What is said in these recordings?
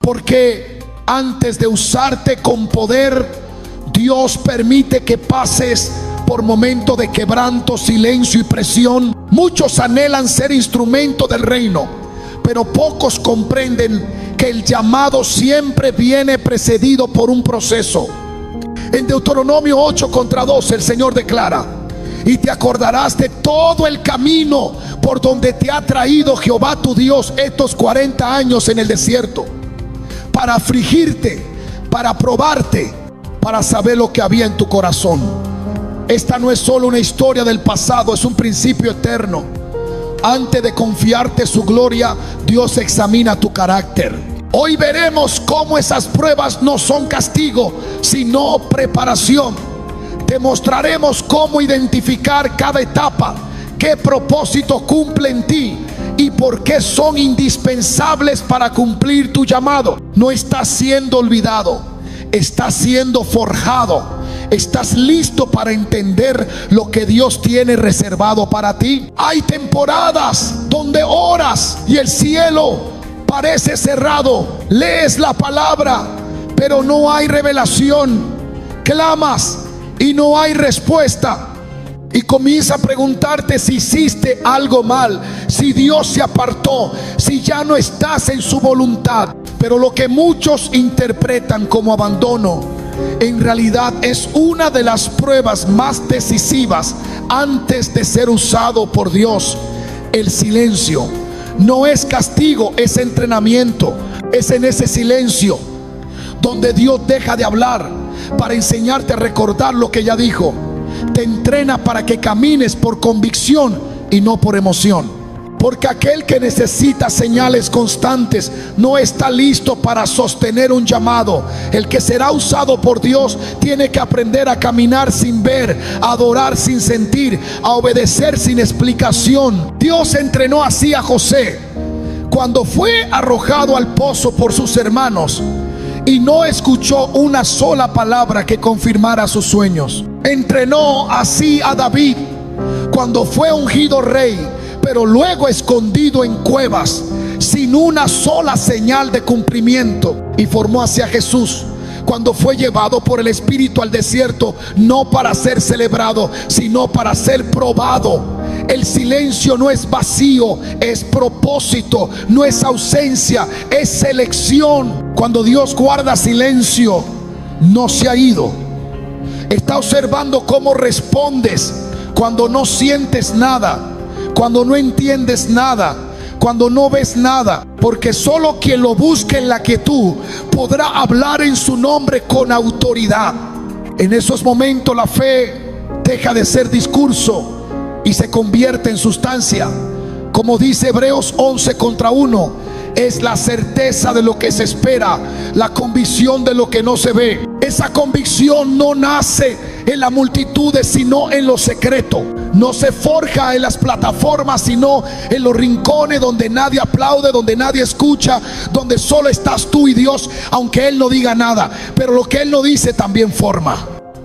Porque antes de usarte con poder, Dios permite que pases por momentos de quebranto, silencio y presión. Muchos anhelan ser instrumento del reino, pero pocos comprenden que el llamado siempre viene precedido por un proceso. En Deuteronomio 8:12 el Señor declara: y te acordarás de todo el camino por donde te ha traído Jehová tu Dios estos 40 años en el desierto, para afligirte, para probarte, para saber lo que había en tu corazón. Esta no es solo una historia del pasado, es un principio eterno. Antes de confiarte su gloria, Dios examina tu carácter. Hoy veremos cómo esas pruebas no son castigo, sino preparación. Te mostraremos cómo identificar cada etapa, qué propósito cumple en ti y por qué son indispensables para cumplir tu llamado. No estás siendo olvidado, estás siendo forjado. ¿Estás listo para entender lo que Dios tiene reservado para ti? Hay temporadas donde oras y el cielo parece cerrado. Lees la palabra, pero no hay revelación. Clamas y no hay respuesta. Y comienza a preguntarte si hiciste algo mal, si Dios se apartó, si ya no estás en su voluntad. Pero lo que muchos interpretan como abandono, en realidad es una de las pruebas más decisivas antes de ser usado por Dios. El silencio no es castigo, es entrenamiento. Es en ese silencio donde Dios deja de hablar para enseñarte a recordar lo que ya dijo. Te entrena para que camines por convicción y no por emoción. Porque aquel que necesita señales constantes no está listo para sostener un llamado. El que será usado por Dios tiene que aprender a caminar sin ver, a adorar sin sentir, a obedecer sin explicación. Dios entrenó así a José cuando fue arrojado al pozo por sus hermanos y no escuchó una sola palabra que confirmara sus sueños. Entrenó así a David cuando fue ungido rey, pero luego escondido en cuevas sin una sola señal de cumplimiento. Y formó hacia Jesús cuando fue llevado por el Espíritu al desierto, no para ser celebrado, sino para ser probado. El silencio no es vacío, es propósito, no es ausencia, es selección. Cuando Dios guarda silencio, no se ha ido. Está observando cómo respondes cuando no sientes nada, cuando no entiendes nada, cuando no ves nada. Porque solo quien lo busque en la quietud podrá hablar en su nombre con autoridad. En esos momentos la fe deja de ser discurso y se convierte en sustancia. Como dice Hebreos 11:1, es la certeza de lo que se espera, la convicción de lo que no se ve. Esa convicción no nace en las multitudes, sino en lo secreto. No se forja en las plataformas, sino en los rincones donde nadie aplaude, donde nadie escucha, donde solo estás tú y Dios, aunque Él no diga nada. Pero lo que Él no dice también forma.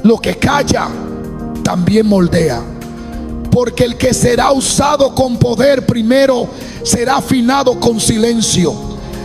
Lo que calla también moldea. Porque el que será usado con poder primero será afinado con silencio.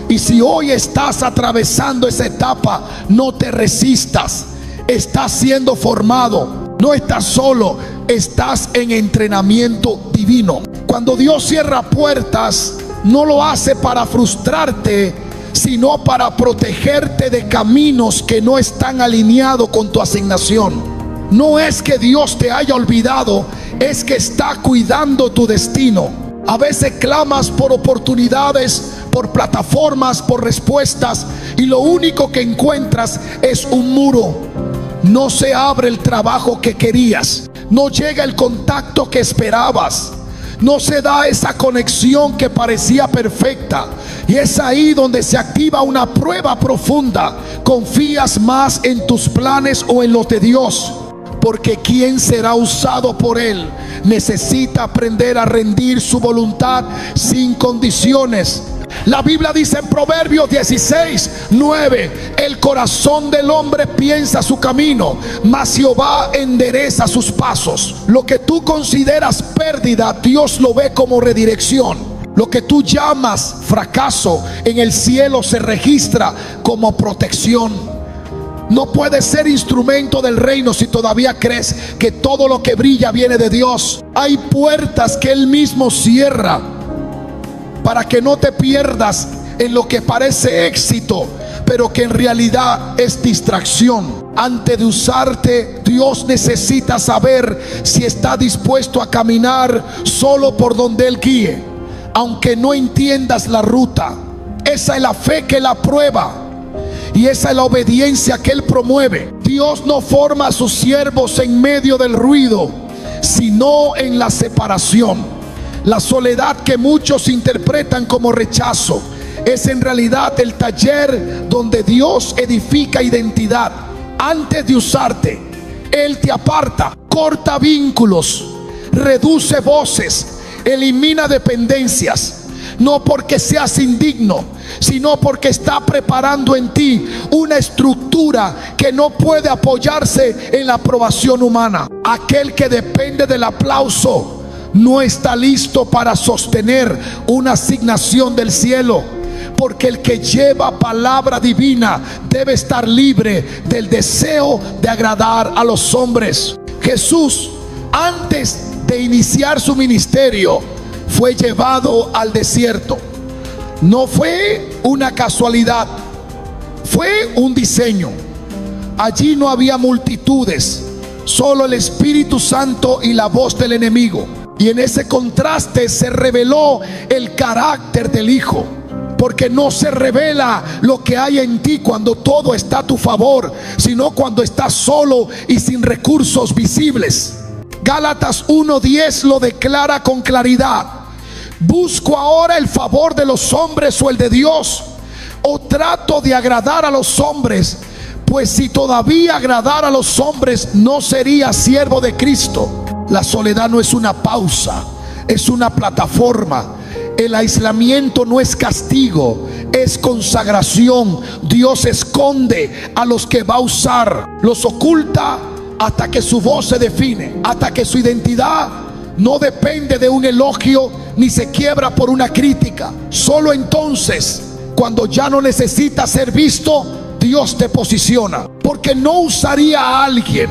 Y si hoy estás atravesando esa etapa, no te resistas. Estás siendo formado. No estás solo, estás en entrenamiento divino. Cuando Dios cierra puertas, no lo hace para frustrarte, sino para protegerte de caminos que no están alineados con tu asignación. No es que Dios te haya olvidado, es que está cuidando tu destino. A veces clamas por oportunidades, por plataformas, por respuestas, y lo único que encuentras es un muro. No se abre el trabajo que querías, no llega el contacto que esperabas, no se da esa conexión que parecía perfecta. Y es ahí donde se activa una prueba profunda. ¿Confías más en tus planes o en los de Dios? Porque quien será usado por Él necesita aprender a rendir su voluntad sin condiciones. La Biblia dice en Proverbios 16:9: el corazón del hombre piensa su camino, mas Jehová endereza sus pasos. Lo que tú consideras pérdida, Dios lo ve como redirección. Lo que tú llamas fracaso, en el cielo se registra como protección. No puedes ser instrumento del reino si todavía crees que todo lo que brilla viene de Dios. Hay puertas que Él mismo cierra para que no te pierdas en lo que parece éxito, pero que en realidad es distracción. Antes de usarte, Dios necesita saber si está dispuesto a caminar solo por donde Él guíe, aunque no entiendas la ruta. Esa es la fe que Él aprueba y esa es la obediencia que Él promueve. Dios no forma a sus siervos en medio del ruido, sino en la separación. La soledad que muchos interpretan como rechazo es en realidad el taller donde Dios edifica identidad. Antes de usarte, Él te aparta, corta vínculos, reduce voces, elimina dependencias. No porque seas indigno, sino porque está preparando en ti una estructura que no puede apoyarse en la aprobación humana. Aquel que depende del aplauso no está listo para sostener una asignación del cielo, porque el que lleva palabra divina debe estar libre del deseo de agradar a los hombres. Jesús, antes de iniciar su ministerio, fue llevado al desierto. No fue una casualidad, fue un diseño. Allí no había multitudes, solo el Espíritu Santo y la voz del enemigo. Y en ese contraste se reveló el carácter del Hijo, porque no se revela lo que hay en ti cuando todo está a tu favor, sino cuando estás solo y sin recursos visibles. Gálatas 1:10 lo declara con claridad. ¿Busco ahora el favor de los hombres o el de Dios? ¿O trato de agradar a los hombres? Pues si todavía agradara a los hombres, no sería siervo de Cristo. La soledad no es una pausa, es una plataforma. El aislamiento no es castigo, es consagración. Dios esconde a los que va a usar, los oculta hasta que su voz se define, hasta que su identidad no depende de un elogio ni se quiebra por una crítica. Solo entonces, cuando ya no necesita ser visto, Dios te posiciona. Porque no usaría a alguien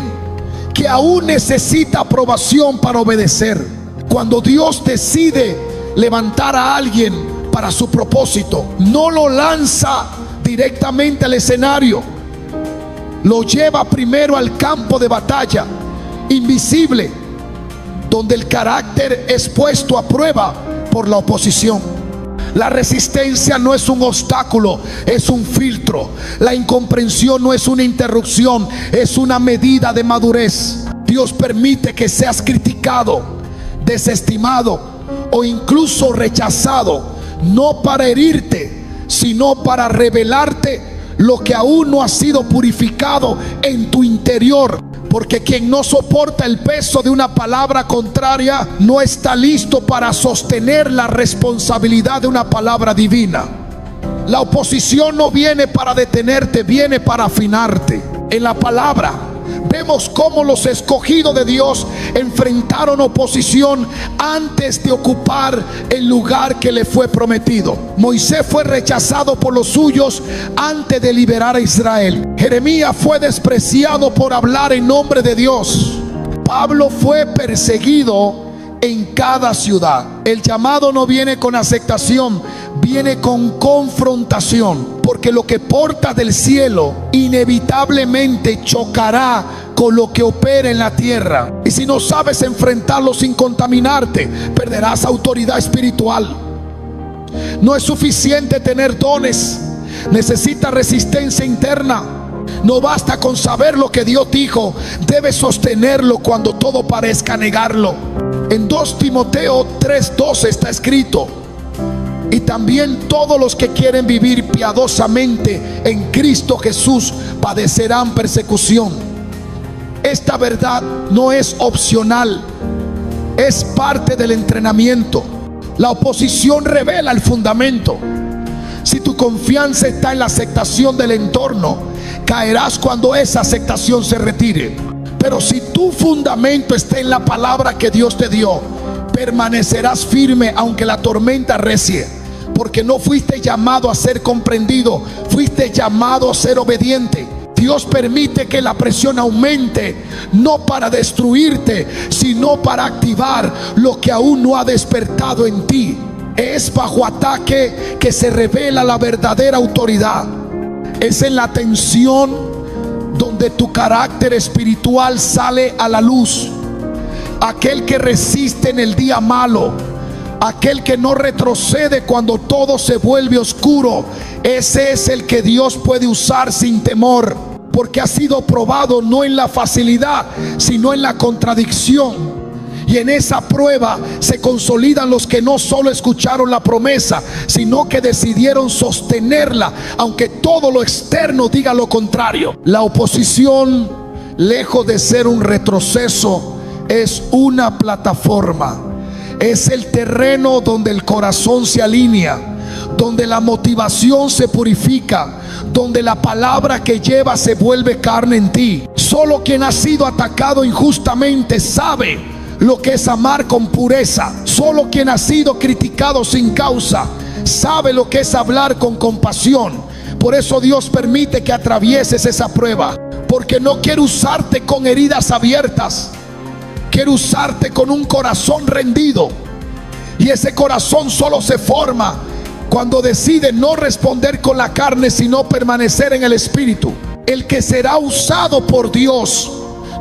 que aún necesita aprobación para obedecer. Cuando Dios decide levantar a alguien para su propósito, no lo lanza directamente al escenario, lo lleva primero al campo de batalla invisible, donde el carácter es puesto a prueba por la oposición. La resistencia no es un obstáculo, es un filtro. La incomprensión no es una interrupción, es una medida de madurez. Dios permite que seas criticado, desestimado o incluso rechazado, no para herirte, sino para revelarte lo que aún no ha sido purificado en tu interior. Porque quien no soporta el peso de una palabra contraria no está listo para sostener la responsabilidad de una palabra divina. La oposición no viene para detenerte, viene para afinarte. En la palabra vemos cómo los escogidos de Dios enfrentaron oposición antes de ocupar el lugar que le fue prometido. Moisés fue rechazado por los suyos antes de liberar a Israel. Jeremías fue despreciado por hablar en nombre de Dios. Pablo fue perseguido en cada ciudad. El llamado no viene con aceptación, viene con confrontación, porque lo que porta del cielo inevitablemente chocará con lo que opera en la tierra. Y si no sabes enfrentarlo sin contaminarte, perderás autoridad espiritual. No es suficiente tener dones, necesita resistencia interna. No basta con saber lo que Dios dijo, debes sostenerlo cuando todo parezca negarlo. En 2 Timoteo 3:12 está escrito: y también todos los que quieren vivir piadosamente en Cristo Jesús padecerán persecución. Esta verdad no es opcional, es parte del entrenamiento. La oposición revela el fundamento. Si tu confianza está en la aceptación del entorno, caerás cuando esa aceptación se retire. Pero si tu fundamento está en la palabra que Dios te dio, permanecerás firme aunque la tormenta arrecie, porque no fuiste llamado a ser comprendido, fuiste llamado a ser obediente. Dios permite que la presión aumente, no para destruirte, sino para activar lo que aún no ha despertado en ti. Es bajo ataque que se revela la verdadera autoridad. Es en la tensión donde tu carácter espiritual sale a la luz. Aquel que resiste en el día malo, aquel que no retrocede cuando todo se vuelve oscuro, ese es el que Dios puede usar sin temor, porque ha sido probado no en la facilidad, sino en la contradicción. Y en esa prueba se consolidan los que no solo escucharon la promesa, sino que decidieron sostenerla, aunque todo lo externo diga lo contrario. La oposición, lejos de ser un retroceso, es una plataforma. Es el terreno donde el corazón se alinea, donde la motivación se purifica, donde la palabra que lleva se vuelve carne en ti. Solo quien ha sido atacado injustamente sabe lo que es amar con pureza. Solo quien ha sido criticado sin causa sabe lo que es hablar con compasión. Por eso Dios permite que atravieses esa prueba, porque no quiere usarte con heridas abiertas, quiere usarte con un corazón rendido. Y ese corazón solo se forma cuando decide no responder con la carne, sino permanecer en el espíritu. El que será usado por Dios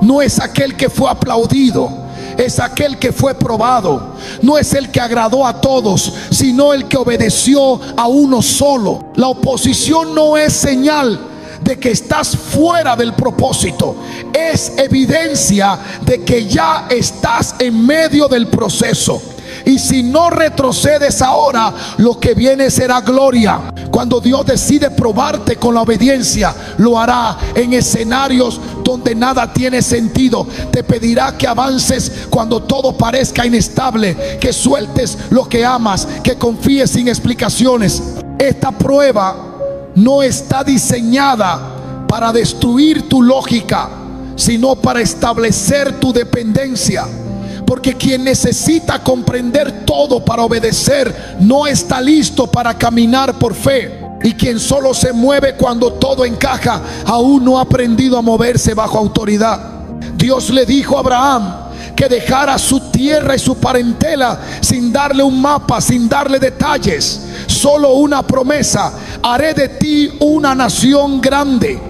no es aquel que fue aplaudido, es aquel que fue probado. No es el que agradó a todos, sino el que obedeció a uno solo. La oposición no es señal de que estás fuera del propósito, es evidencia de que ya estás en medio del proceso. Y si no retrocedes ahora, lo que viene será gloria. Cuando Dios decide probarte con la obediencia, lo hará en escenarios donde nada tiene sentido. Te pedirá que avances cuando todo parezca inestable, que sueltes lo que amas, que confíes sin explicaciones. Esta prueba no está diseñada para destruir tu lógica, sino para establecer tu dependencia. Porque quien necesita comprender todo para obedecer no está listo para caminar por fe. Y quien solo se mueve cuando todo encaja, aún no ha aprendido a moverse bajo autoridad. Dios le dijo a Abraham que dejara su tierra y su parentela sin darle un mapa, sin darle detalles, solo una promesa: haré de ti una nación grande.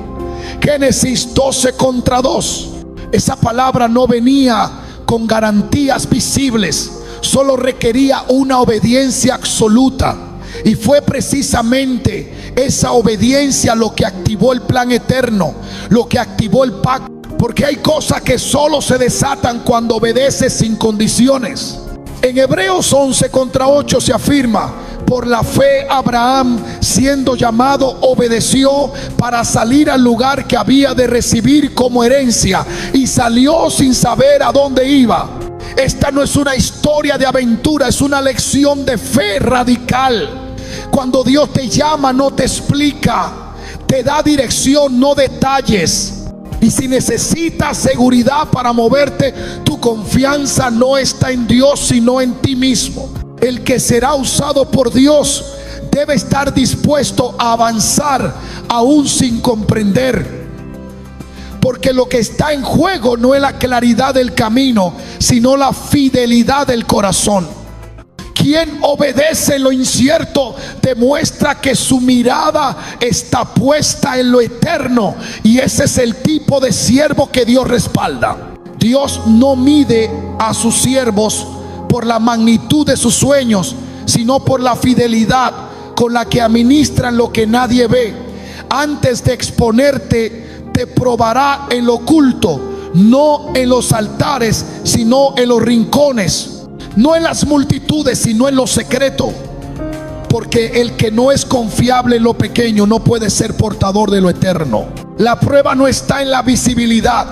Génesis 12:2. Esa palabra no venía con garantías visibles, solo requería una obediencia absoluta. Y fue precisamente esa obediencia lo que activó el plan eterno, lo que activó el pacto. Porque hay cosas que solo se desatan cuando obedeces sin condiciones. En Hebreos 11:8 se afirma: por la fe Abraham, siendo llamado, obedeció para salir al lugar que había de recibir como herencia, y salió sin saber a dónde iba. Esta no es una historia de aventura, es una lección de fe radical. Cuando Dios te llama, no te explica, te da dirección, no detalles. Y si necesitas seguridad para moverte, tu confianza no está en Dios, sino en ti mismo. El que será usado por Dios debe estar dispuesto a avanzar aún sin comprender, porque lo que está en juego no es la claridad del camino, sino la fidelidad del corazón. Quien obedece en lo incierto demuestra que su mirada está puesta en lo eterno, y ese es el tipo de siervo que Dios respalda. Dios no mide a sus siervos por la magnitud de sus sueños, sino por la fidelidad con la que administran lo que nadie ve. Antes de exponerte, te probará en lo oculto, no en los altares, sino en los rincones, no en las multitudes, sino en lo secreto. Porque el que no es confiable en lo pequeño no puede ser portador de lo eterno. La prueba no está en la visibilidad,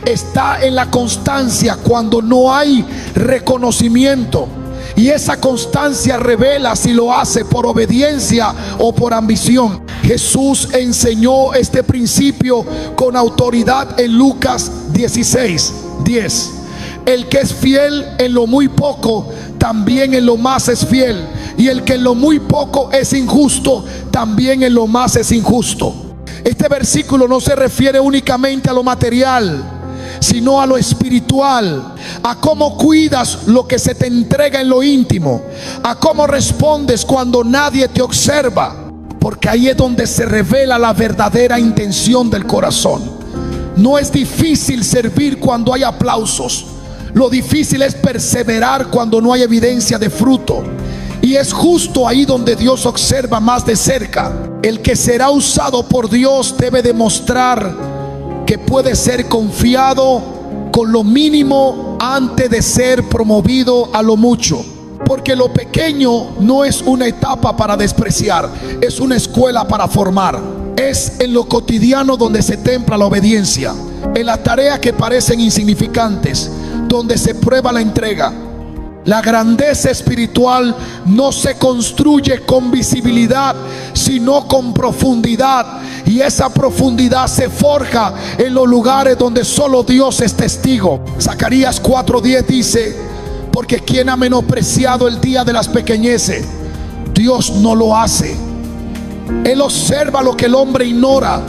está en la constancia cuando no hay reconocimiento. Y esa constancia revela si lo hace por obediencia o por ambición. Jesús enseñó este principio con autoridad en Lucas 16:10. El que es fiel en lo muy poco, también en lo más es fiel. Y el que en lo muy poco es injusto, también en lo más es injusto. Este versículo no se refiere únicamente a lo material, sino a lo espiritual, a cómo cuidas lo que se te entrega en lo íntimo, a cómo respondes cuando nadie te observa, porque ahí es donde se revela la verdadera intención del corazón. No es difícil servir cuando hay aplausos, lo difícil es perseverar cuando no hay evidencia de fruto. Y es justo ahí donde Dios observa más de cerca. El que será usado por Dios debe demostrar que puede ser confiado con lo mínimo antes de ser promovido a lo mucho. Porque lo pequeño no es una etapa para despreciar, es una escuela para formar. Es en lo cotidiano donde se templa la obediencia, en las tareas que parecen insignificantes, donde se prueba la entrega. La grandeza espiritual no se construye con visibilidad, sino con profundidad. Y esa profundidad se forja en los lugares donde solo Dios es testigo. Zacarías 4:10 dice: porque quien ha menospreciado el día de las pequeñeces, Dios no lo hace. Él observa lo que el hombre ignora,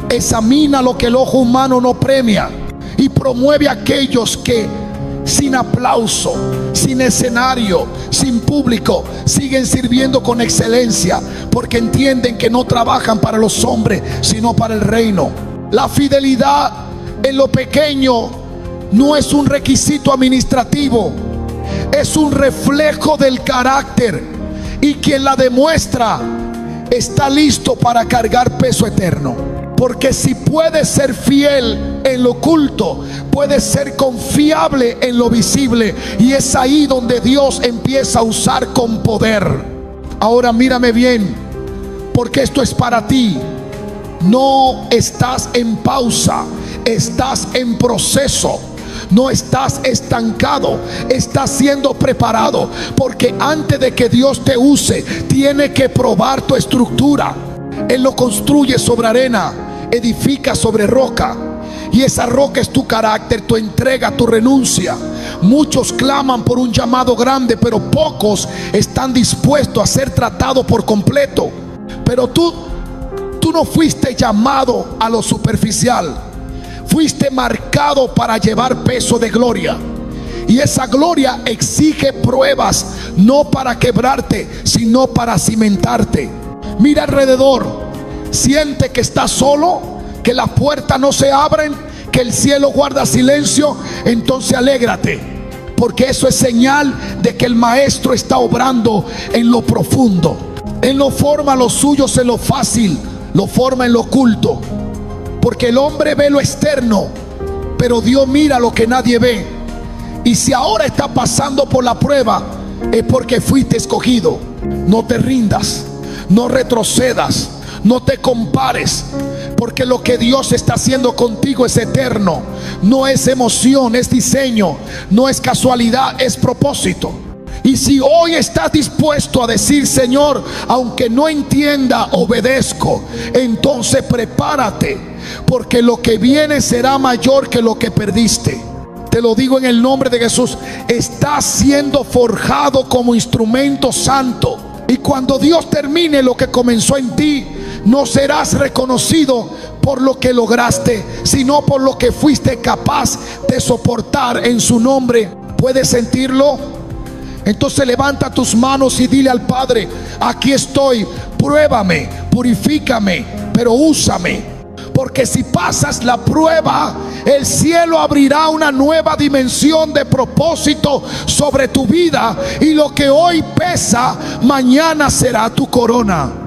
examina lo que el ojo humano no premia, y promueve a aquellos que sin aplauso, sin escenario, sin público, siguen sirviendo con excelencia, porque entienden que no trabajan para los hombres, sino para el reino. La fidelidad en lo pequeño no es un requisito administrativo, es un reflejo del carácter, y quien la demuestra está listo para cargar peso eterno. Porque si puedes ser fiel en lo oculto, puedes ser confiable en lo visible. Y es ahí donde Dios empieza a usar con poder. Ahora mírame bien, porque esto es para ti. No estás en pausa, estás en proceso. No estás estancado, estás siendo preparado. Porque antes de que Dios te use, tiene que probar tu estructura. Él lo construye sobre arena, edifica sobre roca, y esa roca es tu carácter, tu entrega, tu renuncia. Muchos claman por un llamado grande, pero pocos están dispuestos a ser tratados por completo. Pero tú no fuiste llamado a lo superficial, fuiste marcado para llevar peso de gloria. Y esa gloria exige pruebas, no para quebrarte, sino para cimentarte. Mira alrededor, siente que estás solo, que las puertas no se abren, que el cielo guarda silencio. Entonces alégrate, porque eso es señal de que el maestro está obrando en lo profundo. Él no forma los suyos en lo fácil, lo forma en lo oculto. Porque el hombre ve lo externo, pero Dios mira lo que nadie ve. Y si ahora está pasando por la prueba, es porque fuiste escogido. No te rindas, no retrocedas, no te compares, porque lo que Dios está haciendo contigo es eterno. No es emoción, es diseño. No es casualidad, es propósito. Y si hoy estás dispuesto a decir: Señor, aunque no entienda, obedezco, entonces prepárate, porque lo que viene será mayor que lo que perdiste. Te lo digo en el nombre de Jesús. Estás siendo forjado como instrumento santo. Y cuando Dios termine lo que comenzó en ti, no serás reconocido por lo que lograste, sino por lo que fuiste capaz de soportar en su nombre. ¿Puedes sentirlo? Entonces levanta tus manos y dile al Padre: aquí estoy, pruébame, purifícame, pero úsame. Porque si pasas la prueba, el cielo abrirá una nueva dimensión de propósito sobre tu vida, y lo que hoy pesa, mañana será tu corona.